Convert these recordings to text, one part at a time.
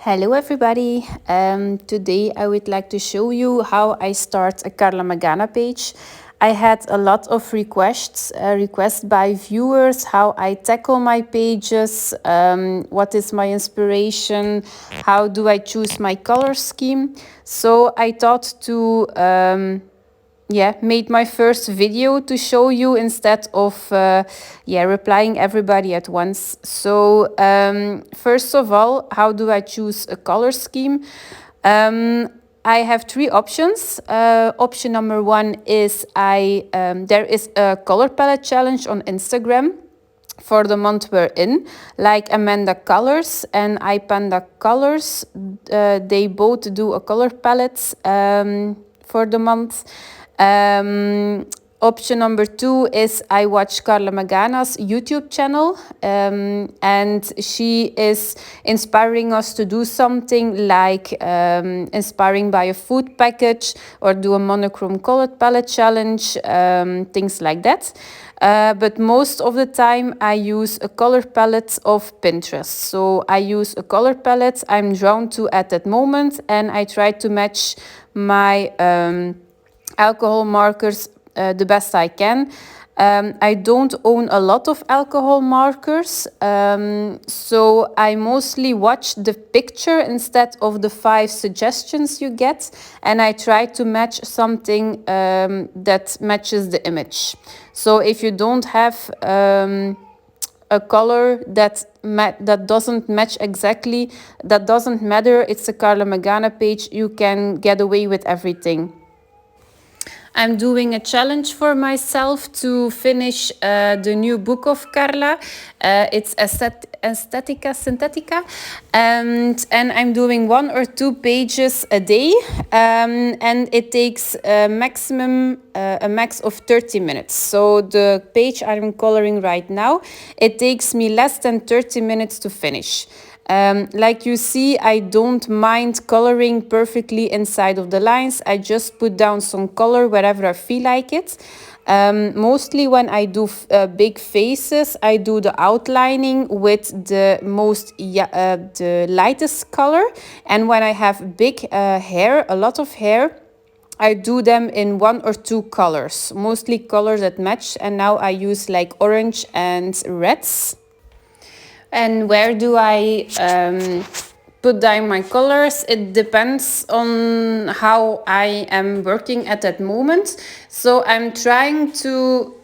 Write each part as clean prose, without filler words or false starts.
Hello everybody. Today I would like to show you how I start a Karla Magana page. I had a lot of requests by viewers, how I tackle my pages, what is my inspiration, how do I choose my color scheme. So I thought to made my first video to show you instead of replying everybody at once. So first of all, how do I choose a color scheme? I have three options. Option number one is there is a color palette challenge on Instagram for the month we're in, like Amanda Colors and iPanda Colors. They both do a color palette for the month. Option number two is I watch Karla Magana's YouTube channel, and she is inspiring us to do something like inspiring by a food package or do a monochrome colored palette challenge, things like that. But most of the time I use a color palette of Pinterest. So I use a color palette I'm drawn to at that moment, and I try to match my alcohol markers the best I can. I don't own a lot of alcohol markers, so I mostly watch the picture instead of the 5 suggestions you get, and I try to match something that matches the image. So if you don't have a color that doesn't match exactly, that doesn't matter, it's a Karla Magana page, you can get away with everything. I'm doing a challenge for myself to finish the new book of Karla. It's Aesthetica Synthetica. And I'm doing 1 or 2 pages a day. And it takes a max of 30 minutes. So the page I'm coloring right now, it takes me less than 30 minutes to finish. Like you see, I don't mind coloring perfectly inside of the lines. I just put down some color wherever I feel like it. Mostly when I do big faces, I do the outlining with the the lightest color. And when I have big hair, a lot of hair, I do them in 1 or 2 colors, mostly colors that match. And now I use like orange and reds. And where do I put down my colors? It depends on how I am working at that moment. So I'm trying to,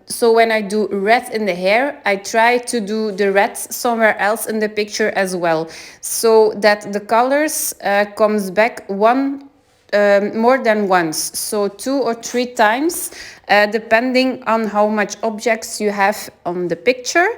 so when I do red in the hair, I try to do the red somewhere else in the picture as well, so that the colors comes back more than once, so 2 or 3 times, depending on how much objects you have on the picture.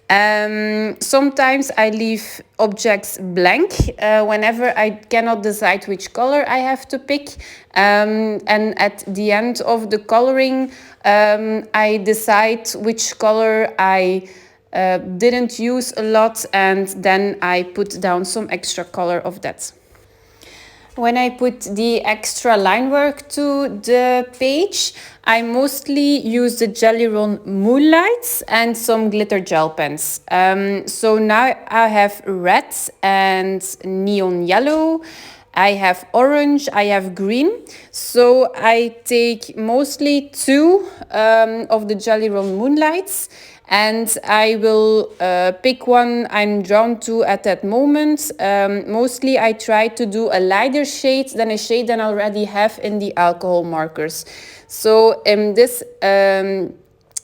Sometimes I leave objects blank whenever I cannot decide which color I have to pick. And at the end of the coloring, I decide which color I didn't use a lot, and then I put down some extra color of that. When I put the extra line work to the page, I mostly use the Jelly Roll Moonlights and some glitter gel pens. So now I have red and neon yellow. I have orange, I have green. So I take mostly 2 of the Jelly Roll Moonlights, and I will pick one I'm drawn to at that moment. Mostly I try to do a lighter shade than a shade that I already have in the alcohol markers. So in this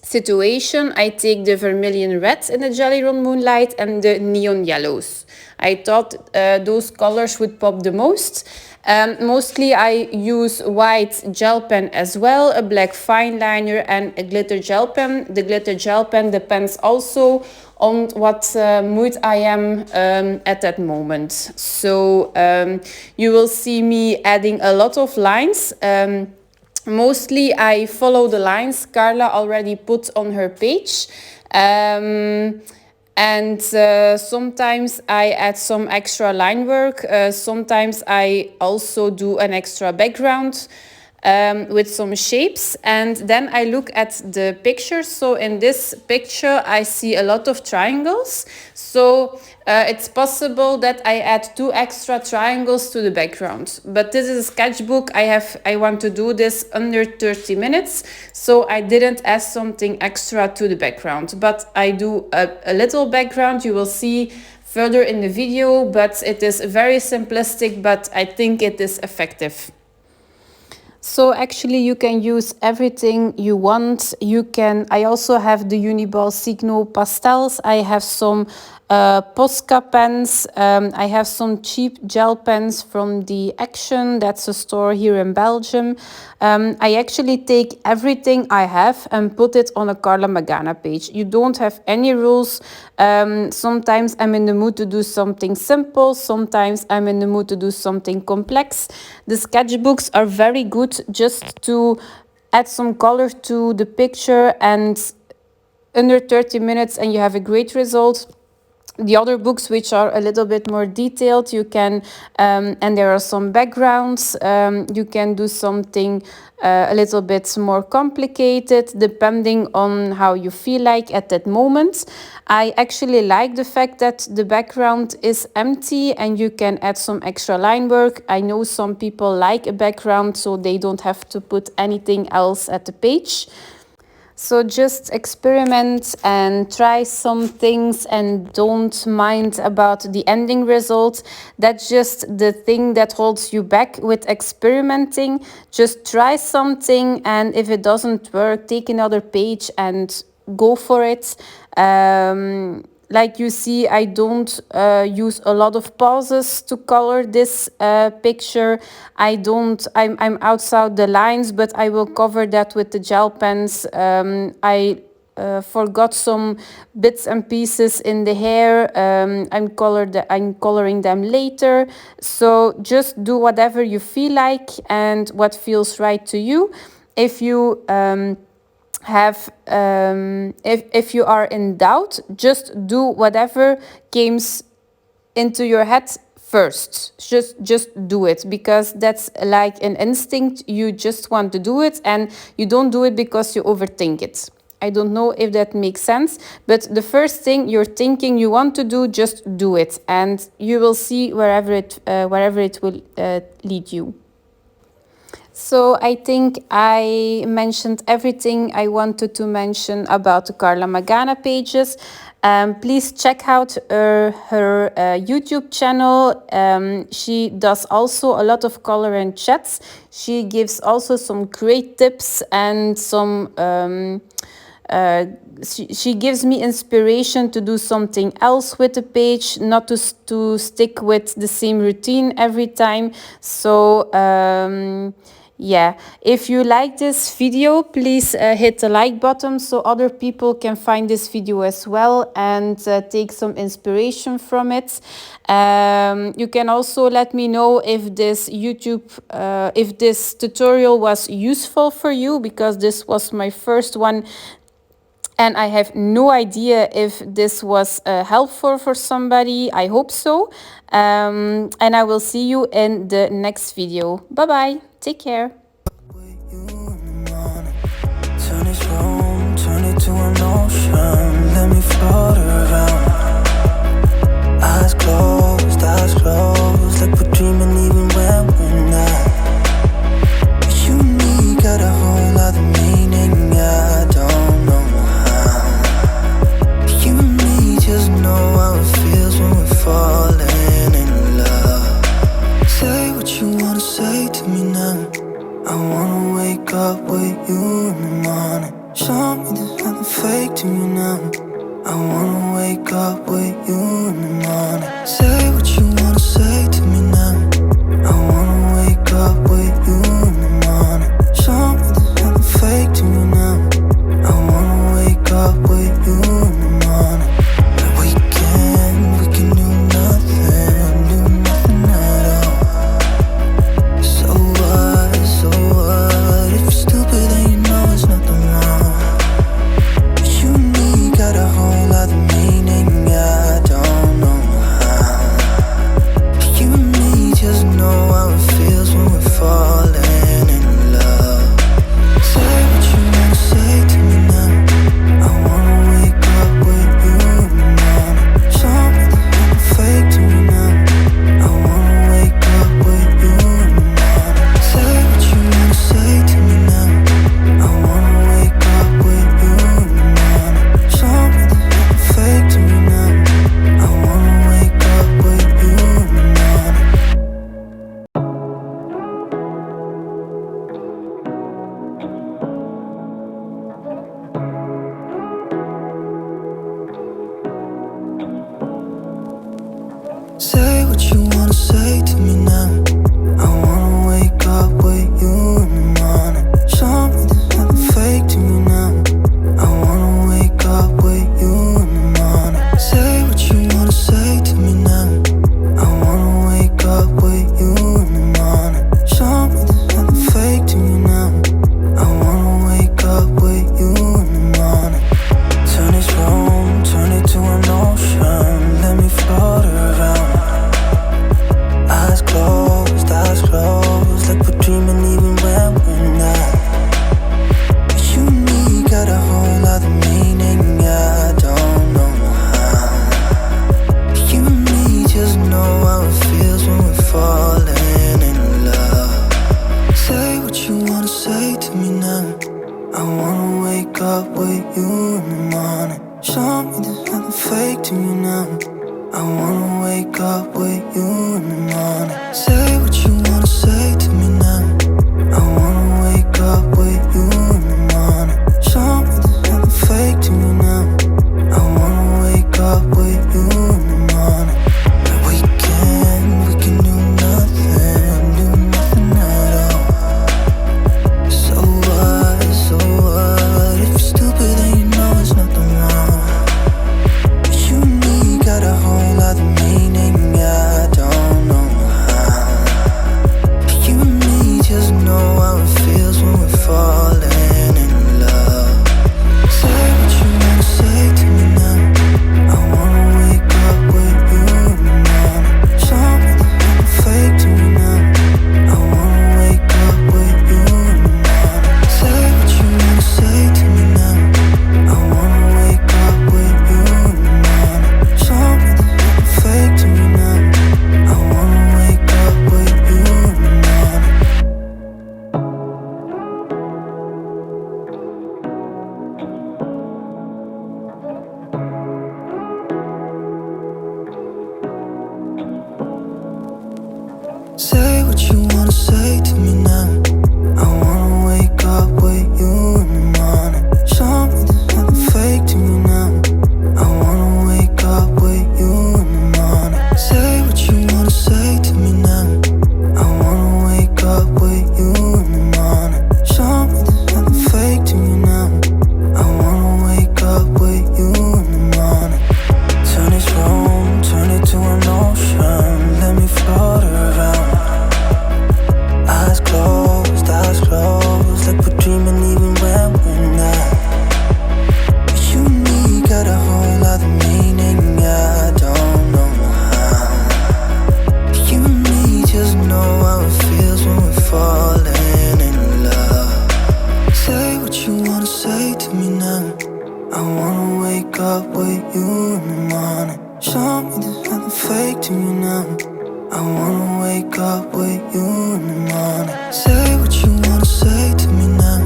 situation, I take the vermilion red in the Jelly Roll Moonlight and the neon yellows. I thought those colors would pop the most. Mostly I use white gel pen as well, a black fine liner and a glitter gel pen. The glitter gel pen depends also on what mood I am at that moment. So you will see me adding a lot of lines. Mostly I follow the lines Karla already put on her page. And sometimes I add some extra line work. Sometimes I also do an extra background with some shapes, and then I look at the picture. So in this picture I see a lot of triangles. So It's possible that I add 2 extra triangles to the background, but this is a sketchbook. I want to do this under 30 minutes, so I didn't add something extra to the background, but I do a little background. You will see further in the video, but it is very simplistic, but I think it is effective. So actually you can use everything you want. I also have the Uniball Signo pastels. I have some Posca pens. I have some cheap gel pens from the Action. That's a store here in Belgium. I actually take everything I have and put it on a Karla Magana page. You don't have any rules. Sometimes I'm in the mood to do something simple. Sometimes I'm in the mood to do something complex. The sketchbooks are very good just to add some color to the picture, and under 30 minutes and you have a great result. The other books, which are a little bit more detailed, you can, and there are some backgrounds, you can do something a little bit more complicated depending on how you feel like at that moment. I actually like the fact that the background is empty and you can add some extra line work. I know some people like a background so they don't have to put anything else at the page. So just experiment and try some things and don't mind about the ending result. That's just the thing that holds you back with experimenting. Just try something, and if it doesn't work, take another page and go for it. Like you see, I don't use a lot of pauses to color this picture. I'm outside the lines, but I will cover that with the gel pens. I forgot some bits and pieces in the hair. I'm coloring them later. So just do whatever you feel like and what feels right to you. If you if you are in doubt, just do whatever comes into your head first. Just do it, because that's like an instinct. You just want to do it and you don't do it because you overthink it. I don't know if that makes sense, but the first thing you're thinking you want to do, just do it, and you will see wherever it will lead you. So I think I mentioned everything I wanted to mention about the Karla Magana pages. Please check out her YouTube channel. She does also a lot of color and chats. She gives also some great tips and some she gives me inspiration to do something else with the page, not to stick with the same routine every time. So yeah, if you like this video, please hit the like button so other people can find this video as well and take some inspiration from it. You can also let me know if this if this tutorial was useful for you, because this was my first one and I have no idea if this was helpful for somebody. I hope so. And I will see you in the next video. Bye bye. Take care. Turn it to an ocean. Let me float around. Eyes closed, like we're dreaming even when we're not. You and me got a whole other meaning, I don't know how. You and me just know how it feels when we're falling in love. Say what you wanna say to me now. I wanna wake up with you in the morning. Show me there's nothing fake to me now. I wanna wake up Say what you wanna say to me now. I wanna wake up with you in the morning. Show me there's nothing fake to me now. I wanna wake up with you in the morning. Say what you wanna say to me now. I wanna wake up with you in the morning. Show me there's nothing fake to me now. I wanna wake up with you in the morning. Turn this room, turn it to an ocean. Let me float around. Eyes closed, like we're dreaming even when we're not. You and me got a whole other meaning, I don't know how. You and me just know how it feels when we're falling in love. Say what you wanna say to me now. I wanna wake up with you in the morning. Show me there's nothing fake to me now. I wanna wake up with you in the morning. Say what you wanna say to me now. I wanna wake up with you in the morning. Show me there's nothing fake to me now. I wanna wake up with you in the morning. And we can do nothing at all. So what, if you're stupid then you know there's nothing wrong. You and me got a whole other meaning, I don't know how. You and me just know how it feels when we're falling in love. Say what you wanna say to me now. I wanna wake up with you in the morning. Show me there's nothing fake to me now. I wanna wake up with you in the morning. Say what you wanna say to me now. I wanna wake up with you in the morning. Show me there's nothing fake to me now. I wanna wake up with you in the morning. Say what you wanna say to me now. I wanna wake up with you in the morning. Show me there's nothing fake to me now. I wanna wake up with you in the morning. Say what you wanna say to me now. I wanna wake up with you in the morning. Show me there's nothing fake to me now. I wanna wake up with you in the morning. Turn this room, turn it to an ocean. Let me float around. Eyes closed, like we're dreaming even when we're not. You and me got a whole other meaning, I don't know how. You and me just know how it feels when we're falling in love. Say what you wanna say to me now. I wanna wake up with you in the morning. Show me there's nothing fake to me now. I wanna wake up with you in the morning. Say what you wanna say to me now.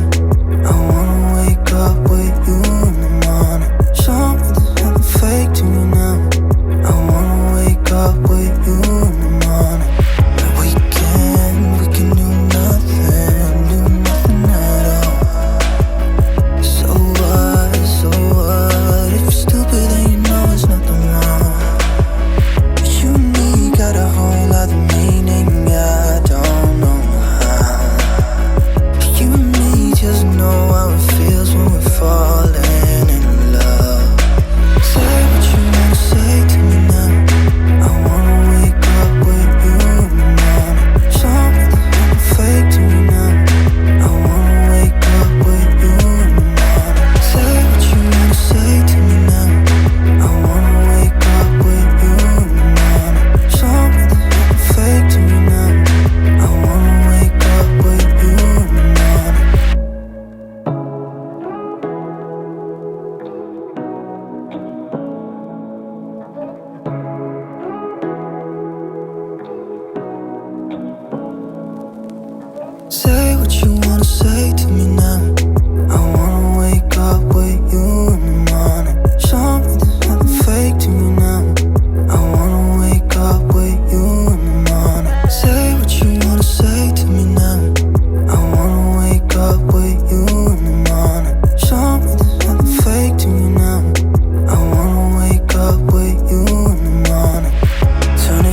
I wanna wake up with you in the morning. Show me there's nothing fake to me now. I wanna wake up with you in the morning. And we can do nothing at all. So what, if you're stupid then you know there's nothing wrong. You and me got a whole other meaning, I don't know how. You and me just know how it feels when we're falling in love. Say what you wanna say to me now. I wanna wake up with you in the morning. Show me there's nothing fake to me now. I wanna wake up with you in the morning. Say what you wanna say to me now. I wanna wake up with you in the morning. Show me there's nothing fake to me now. I wanna wake up with you in the morning. Say what you wanna say to me now. I wanna wake up with you in the morning. Show me there's nothing fake to me now. I wanna wake up with you in the morning. Say what you wanna say to me now. I wanna wake up with you in the morning. Show me there's nothing fake to me now. I wanna wake up with you in the morning. Turn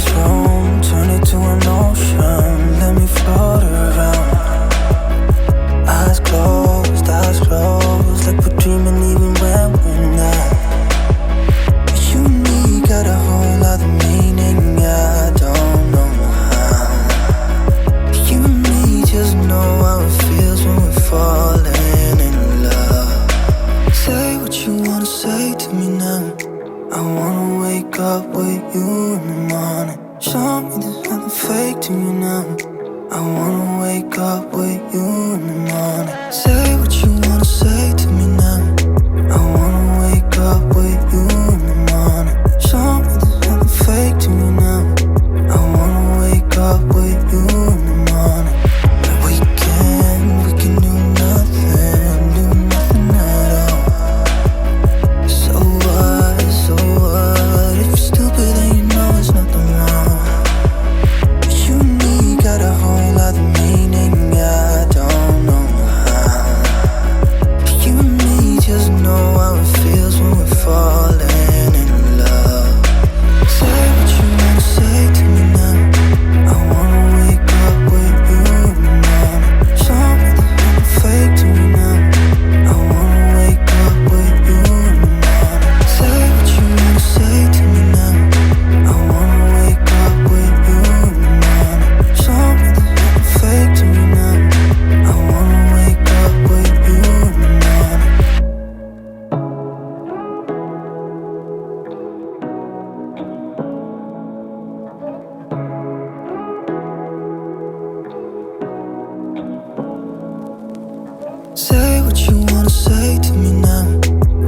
Say what you wanna say to me now.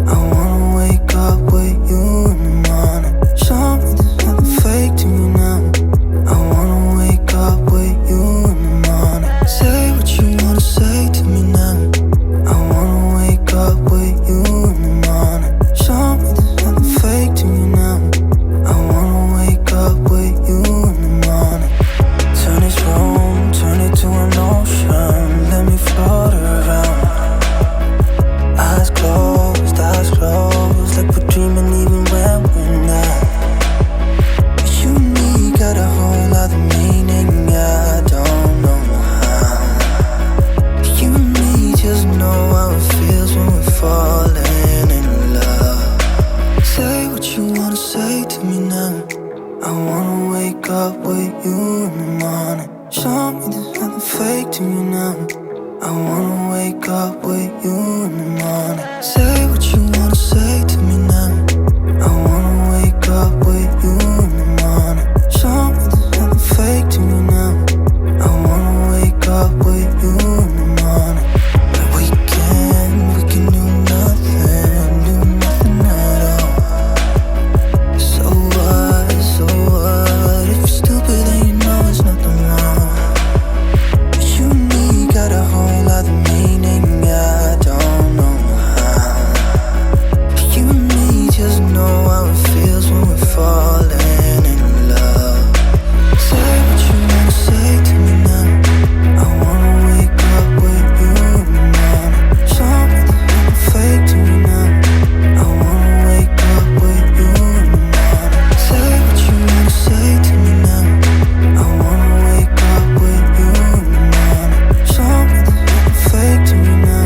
I wanna wake up with you in the morning. Show me there's nothing fake to me now. I wanna wake up with you in the morning. Say what you wanna say to me now. I wanna wake up with you in the morning. Show me there's nothing fake to me now. I wanna wake up with you in the morning. Turn this room, turn it to an ocean. Let me float around. Eyes closed, like we're dreaming even when we're not. You and me got a whole other meaning, I don't know how. You and me just know how it feels when we're falling in love. Say what you wanna say to me now. I wanna wake up with you in the morning. Show me there's nothing fake to me now. I wanna wake up with you in the morning. Say what you wanna say to me now. I wanna wake up with you in the morning. Show me there's nothing fake to me now. I wanna wake up with you in the morning. But we can do nothing at all. So what, if you're stupid then you know it's nothing wrong. You and me got a whole other meaning, I don't know how. You and me just know how it feels when we're falling in love. Say what you wanna say to me now. I wanna wake up with you in the morning. Show me there's nothing fake to me now. I wanna wake up with you in the morning. Say what you wanna say to me now. I wanna wake up with you in the morning. Show me there's nothing fake to me now.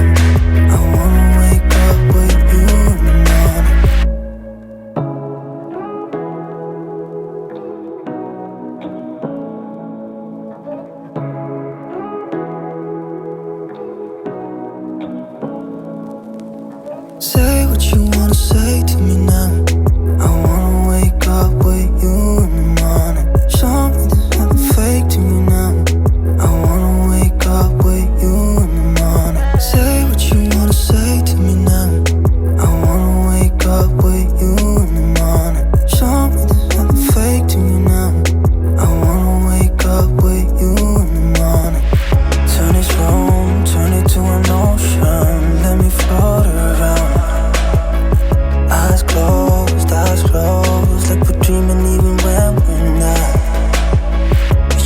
I wanna wake up with you in the morning. Say what you wanna say to me now. I wanna wake up with you in the morning. Show me there's nothing fake to me now. I wanna wake up with you in the morning. Say what you wanna say to me now. I wanna wake up with you in the morning. Show me there's nothing fake to me now. I wanna wake up with you in the morning. Turn this room, turn it to an ocean. Let me float around. Eyes closed, like we're dreaming even when we're not.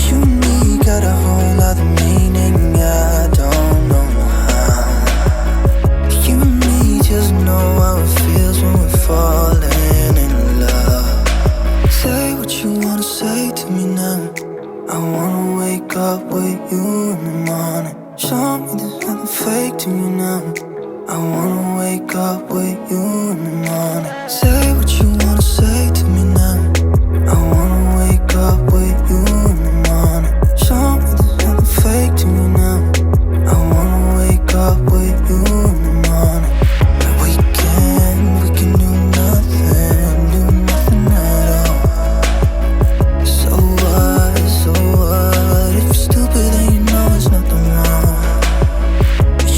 You and me got a whole other meaning, I don't know how. You and me just know how it feels when we're falling in love. Say what you wanna say to me now. I wanna wake up with you in the morning. Show me there's nothing fake to me now. I wanna wake up with you in the morning. Say what you wanna say to me now. I wanna wake up with you in the morning. Show me there's nothing fake to me now. I wanna wake up with you in the morning. But we can do nothing at all. So what, if you're stupid then you know it's nothing wrong.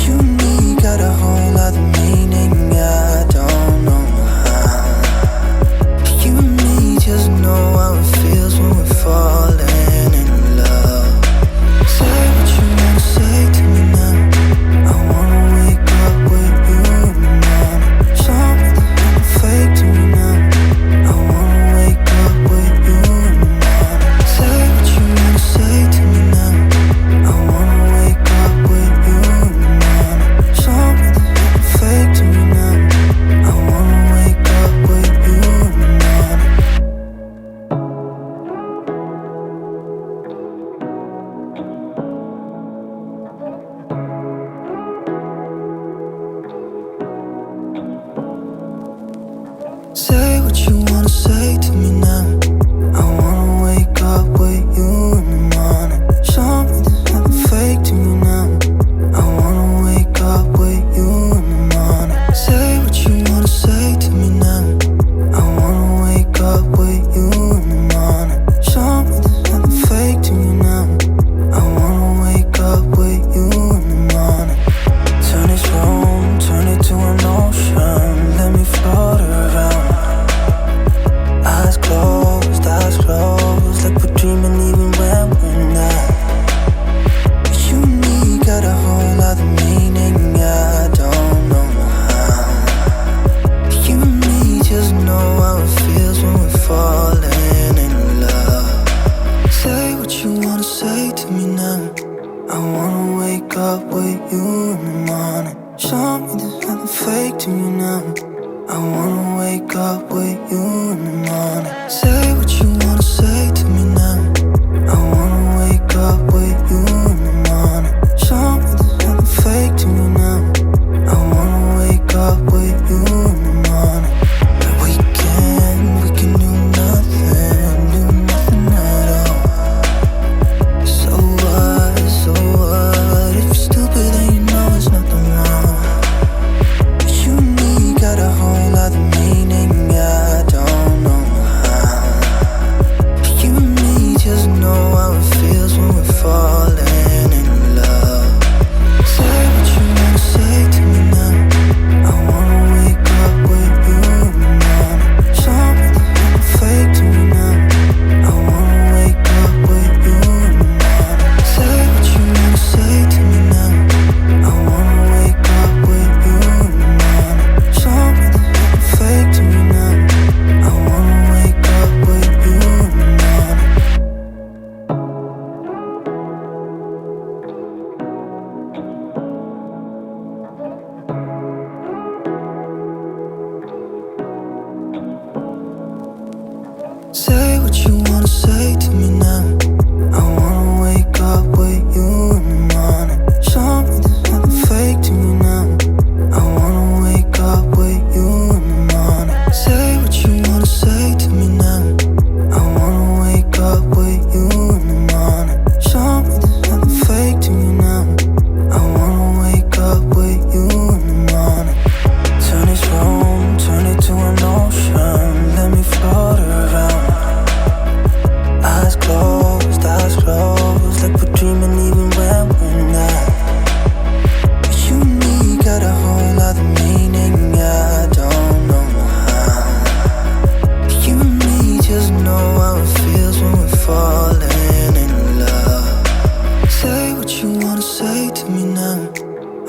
You and me got a whole other meaning, I don't know how. You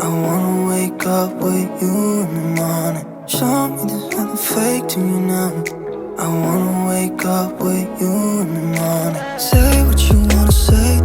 I wanna wake up with you in the morning. Show me there's nothing fake to me now. I wanna wake up with you in the morning. Say what you wanna say